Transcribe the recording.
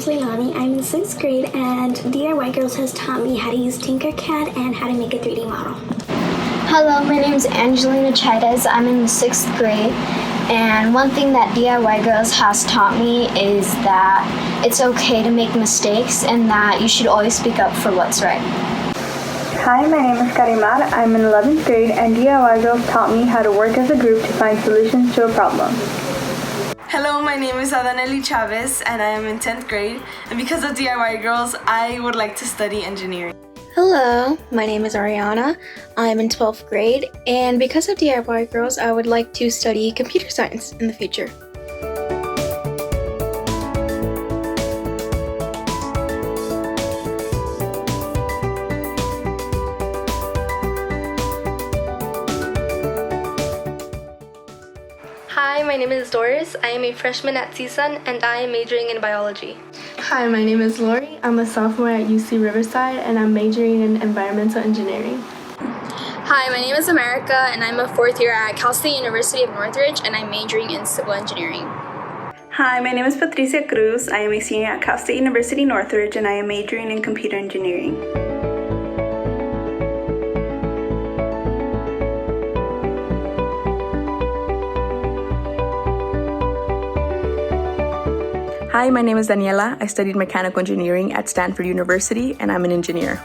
Leilani. I'm in 6th grade, and DIY Girls has taught me how to use Tinkercad and how to make a 3D model. Hello, my name is Angelina Chaidez. I'm in the 6th grade, and one thing that DIY Girls has taught me is that it's okay to make mistakes and that you should always speak up for what's right. Hi, my name is Karimar. I'm in 11th grade, and DIY Girls taught me how to work as a group to find solutions to a problem. Hello, my name is Adaneli Chavez and I am in 10th grade, and because of DIY Girls, I would like to study engineering. Hello, my name is Ariana. I'm in 12th grade, and because of DIY Girls, I would like to study computer science in the future. Hi, my name is Doris. I am a freshman at CSUN and I am majoring in biology. Hi, my name is Lori. I'm a sophomore at UC Riverside and I'm majoring in environmental engineering. Hi, my name is America and I'm a 4th year at Cal State University of Northridge and I'm majoring in civil engineering. Hi, my name is Patricia Cruz. I am a senior at Cal State University Northridge and I am majoring in computer engineering. Hi, my name is Daniela. I studied mechanical engineering at Stanford University, and I'm an engineer.